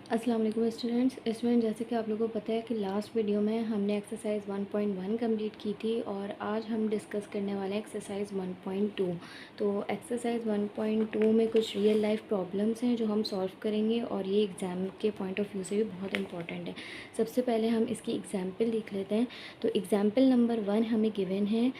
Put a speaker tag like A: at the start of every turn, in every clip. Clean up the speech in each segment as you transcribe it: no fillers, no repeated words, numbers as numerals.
A: अस्सलाम वालेकुम स्टूडेंट्स, जैसे कि आप लोगों को पता है कि लास्ट वीडियो में हमने एक्सरसाइज 1.1 कंप्लीट की थी और आज हम डिस्कस करने वाले हैं एक्सरसाइज 1.2। तो एक्सरसाइज 1.2 में कुछ रियल लाइफ प्रॉब्लम्स हैं जो हम सॉल्व करेंगे और ये एग्ज़ाम के पॉइंट ऑफ व्यू से भी बहुत इंपॉर्टेंट है। सबसे पहले हम इसकी एग्जाम्पल देख लेते हैं। तो एग्ज़ाम्पल नंबर 1 हमें गिवन है,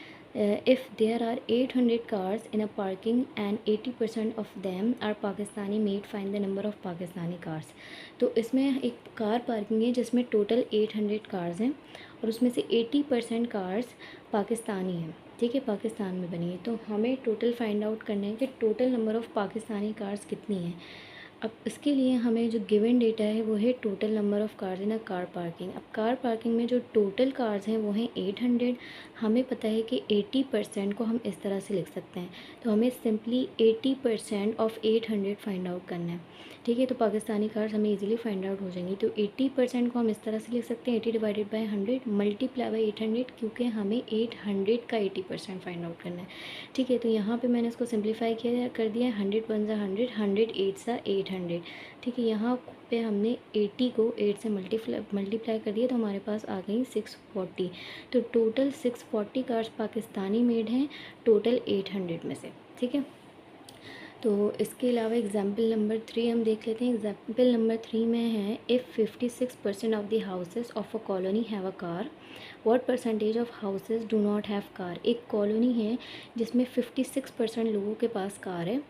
A: if there are 800 cars in a parking and 80% of them are Pakistani made, find the number of Pakistani cars। तो इसमें एक कार पार्किंग है जिसमें टोटल 800 कार्स हैं और उसमें से 80% कार्स पाकिस्तानी हैं। ठीक है, पाकिस्तान में बनी है। तो हमें टोटल फाइंड आउट करना है कि total number of Pakistani cars कितनी हैं। अब इसके लिए हमें जो गिवन डेटा है वो है total number of cars in a car parking. अब कार पार्किंग में जो टोटल कार्स हैं वो हैं 800। हमें पता है कि 80% को हम इस तरह से लिख सकते हैं। तो हमें सिंपली 80% ऑफ़ 800 फाइंड आउट करना है। ठीक है, तो पाकिस्तानी कार्स हमें इजीली फाइंड आउट हो जाएंगी। तो 80% को हम इस तरह से लिख सकते हैं, 80 डिवाइडेड बाई 100 मल्टीप्लाई बाई 800, क्योंकि हमें 800 का 80% फाइंड आउट करना है। ठीक है, तो यहाँ पे मैंने इसको सिंप्लीफाई किया कर दिया। 100 वन ज़ा 100, 100 8 सा 800। ठीक है, यहाँ पे हमने 80 को 8 से मल्टीप्लाई कर दिया तो हमारे पास आ गई 640। तो टोटल 640 कार्स पाकिस्तानी मेड हैं टोटल 800 में से। ठीक है, तो इसके अलावा एग्जाम्पल नंबर 3 हम देख लेते हैं। एग्जाम्पल नंबर 3 में है, if 56% of the houses of a colony have a car, what percentage of houses do not have car. एक कॉलोनी है जिसमें 56% लोगों के पास कार है।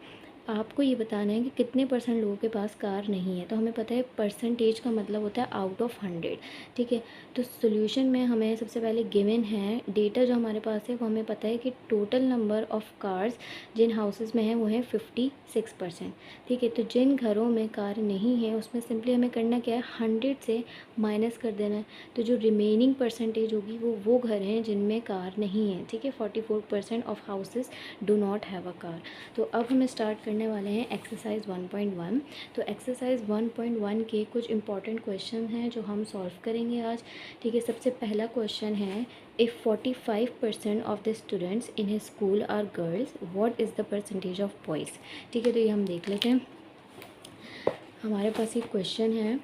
A: आपको ये बताना है कि कितने परसेंट लोगों के पास कार नहीं है। तो हमें पता है परसेंटेज का मतलब होता है आउट ऑफ 100। ठीक है, तो सोल्यूशन में हमें सबसे पहले गिवन है डेटा जो हमारे पास है वो हमें पता है कि टोटल नंबर ऑफ़ कार्स जिन हाउसेस में है वो है 56%। ठीक है, तो जिन घरों में कार नहीं है उसमें सिंपली हमें करना क्या है, 100 से माइनस कर देना है। तो जो रिमेनिंग परसेंटेज होगी वो घर हैं जिनमें कार नहीं है। ठीक है, 44% of houses do not have a car. तो अब हम स्टार्ट करने वाले हैं एक्सरसाइज 1.1। तो एक्सरसाइज 1.1 के कुछ इंपॉर्टेंट क्वेश्चन हैं जो हम सॉल्व करेंगे आज। ठीक है, सबसे पहला क्वेश्चन है, if 45% of the students in a school are girls, what is the percentage of boys. ठीक है, तो ये हम देख लेते हैं। हमारे पास एक क्वेश्चन है,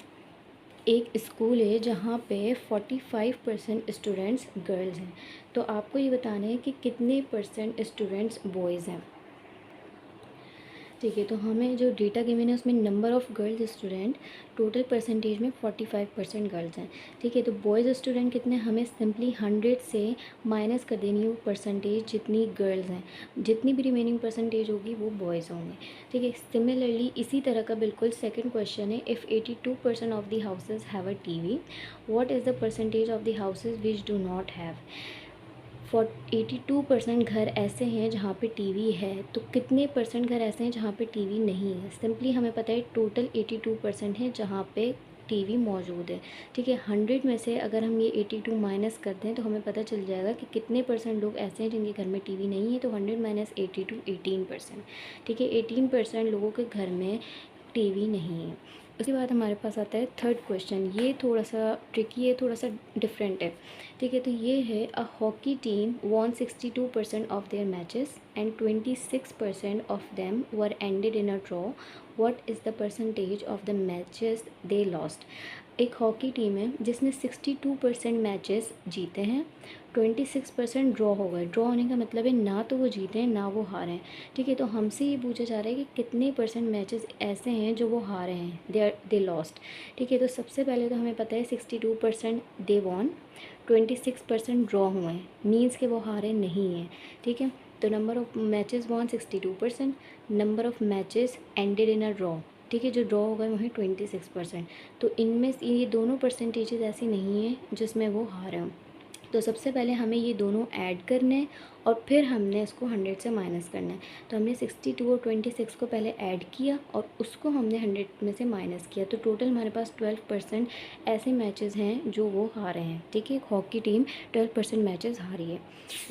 A: एक स्कूल है जहाँ पे 45% स्टूडेंट्स गर्ल्स हैं। तो आपको ये बताना है कि कितने परसेंट स्टूडेंट्स बॉयज़ हैं। ठीक है, तो हमें जो डेटा गिवन है उसमें number of girls student total percentage में 45% गर्ल्स हैं। ठीक है, तो बॉयज़ स्टूडेंट कितने, हमें सिंपली 100 से माइनस कर देनी है वो परसेंटेज जितनी गर्ल्स हैं। जितनी भी रिमेनिंग परसेंटेज होगी वो बॉयज़ होंगे। ठीक है, सिमिलरली इसी तरह का बिल्कुल सेकंड क्वेश्चन है, if 82% of the houses have a TV, what is the percentage of the houses which do not have. 82% घर ऐसे हैं जहाँ पे टीवी है, तो कितने परसेंट घर ऐसे हैं जहाँ पे टीवी नहीं है। सिंपली हमें पता है टोटल 82% है जहाँ पे टीवी मौजूद है। ठीक है, 100 में से अगर हम ये 82 माइनस कर दें तो हमें पता चल जाएगा कि कितने परसेंट लोग ऐसे हैं जिनके घर में टीवी नहीं है। तो 100 माइनस 82 18%। ठीक है, 18% लोगों के घर में टीवी नहीं है। उसके बाद हमारे पास आता है थर्ड क्वेश्चन। ये थोड़ा सा ट्रिकी है, थोड़ा सा डिफरेंट है। ठीक है, तो ये है, a hockey team von 62% of their matches and 26% of them were ended in a draw, what is the percentage of the matches they lost. एक हॉकी टीम है जिसने 62% मैचेस जीते हैं, 26% ड्रॉ हो गए। ड्रॉ होने का मतलब है ना तो वो जीते हैं ना वो हारे हैं। ठीक है, तो हमसे ये पूछा जा रहा है कि कितने परसेंट मैचेस ऐसे हैं जो वो हारे हैं, दे लॉस्ट। ठीक है, तो सबसे पहले तो हमें पता है 62% दे वॉन, 26% ड्रॉ हुए हैं, मीन्स कि वो हारे नहीं हैं। ठीक है, तो number of matches won 62%, number of matches ended in a draw. ठीक है, जो ड्रॉ हो गए वो है 26%। तो इनमें से ये दोनों परसेंटेजेस ऐसी नहीं हैं जिसमें वो हारे हों। तो सबसे पहले हमें ये दोनों ऐड करने हैं और फिर हमने इसको 100 से माइनस करना है। तो हमने 62 और 26 को पहले ऐड किया और उसको हमने 100 में से माइनस किया। तो टोटल हमारे पास 12% ऐसे मैचेस हैं जो वो हारे हैं। ठीक है, हॉकी टीम 12% मैचेस हारी है।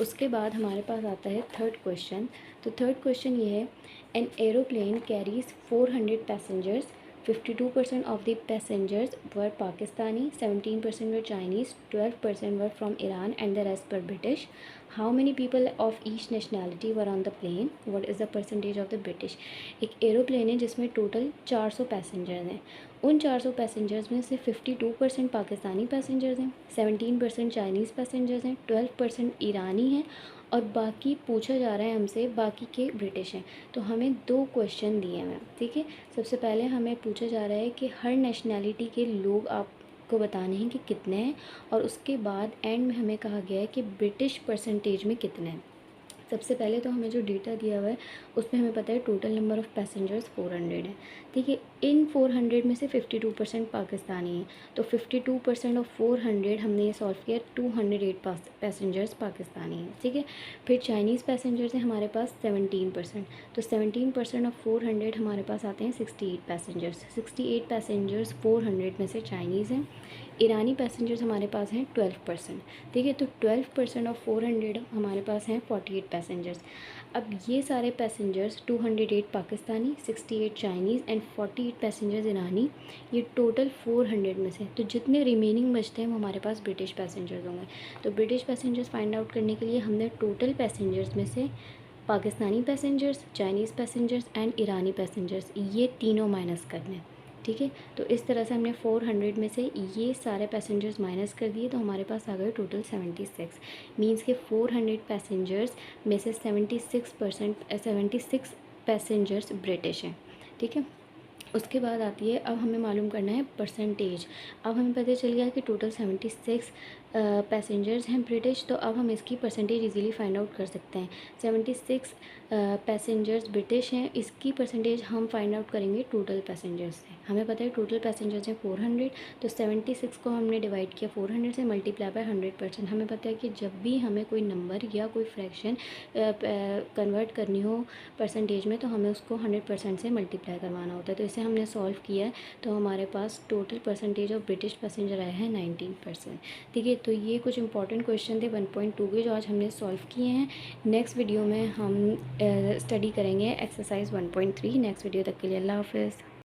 A: उसके बाद हमारे पास आता है थर्ड क्वेश्चन। तो थर्ड क्वेश्चन ये है, an aeroplane carries 400 passengers, 52% of the passengers were Pakistani, 17% were Chinese, 12% were from Iran and the rest were British. How many people of each nationality were on the plane, what is the percentage of the British. एक aeroplane है जिसमें total 400 passengers हैं, उन 400 passengers में से 52% Pakistani passengers हैं, 17% Chinese passengers हैं, 12% ईरानी हैं और बाकी पूछा जा रहा है हमसे बाकी के ब्रिटिश हैं। तो हमें 2 क्वेश्चन दिए हैं, ठीक है। सबसे पहले हमें पूछा जा रहा है कि हर नेशनैलिटी के लोग आपको बताने हैं कि कितने हैं, और उसके बाद एंड में हमें कहा गया है कि ब्रिटिश परसेंटेज में कितने हैं। सबसे पहले तो हमें जो डेटा दिया हुआ है उसमें हमें पता है टोटल नंबर ऑफ़ पैसेंजर्स 400 है, ठीक है। इन 400 में से 52% पाकिस्तानी हैं, तो 52% ऑफ 400 हमने ये सॉल्व किया, 208 पैसेंजर्स पाकिस्तानी हैं, ठीक है। फिर चाइनीज़ पैसेंजर्स हैं हमारे पास 17%, तो 17% ऑफ 400 हमारे पास आते हैं 68 पैसेंजर्स। 68 पैसेंजर्स 400 में से चाइनीज़ हैं। ईरानी पैसेंजर्स हमारे पास हैं 12%, ठीक है। तो 12% ऑफ 400 हमारे पास हैं 48 पैसेंजर्स। अब ये सारे passengers 208 Pakistani, 68 Chinese and 48 passengers ईरानी, ये टोटल 400 में से तो जितने रिमेनिंग बचते हैं वो हमारे पास ब्रिटिश पैसेंजर्स होंगे। तो ब्रिटिश पैसेंजर्स फाइंड आउट करने के लिए हमने टोटल पैसेंजर्स में से Pakistani passengers, Chinese passengers and Irani passengers ये तीनों माइनस करने, ठीक है। तो इस तरह से हमने 400 में से ये सारे पैसेंजर्स माइनस कर दिए, तो हमारे पास आ गए टोटल 76। मीन्स के 400 पैसेंजर्स में से 76 पैसेंजर्स ब्रिटिश हैं, ठीक है। उसके बाद आती है, अब हमें मालूम करना है परसेंटेज। अब हमें पता चल गया कि टोटल 76 पैसेंजर्स हैं ब्रिटिश, तो अब हम इसकी परसेंटेज इजीली फाइंड आउट कर सकते हैं। 76 पैसेंजर्स ब्रिटिश हैं, इसकी परसेंटेज हम फाइंड आउट करेंगे टोटल पैसेंजर्स से। हमें पता है टोटल पैसेंजर्स हैं 400, तो 76 को हमने डिवाइड किया 400 से, मल्टीप्लाई बाय 100%। हमें पता है कि जब भी हमें कोई नंबर या कोई फ्रैक्शन कन्वर्ट करनी हो परसेंटेज में, तो हमें उसको 100% से मल्टीप्लाई करवाना होता है। तो इसे हमने सॉल्व किया है, तो हमारे पास total percentage of British passenger आया है 19%, ठीक है। तो ये कुछ इंपॉर्टेंट क्वेश्चन थे 1.2 के जो आज हमने सॉल्व किए हैं। नेक्स्ट वीडियो में हम स्टडी करेंगे एक्सरसाइज 1.3। नेक्स्ट वीडियो तक के लिए अल्लाह हाफ़िज़।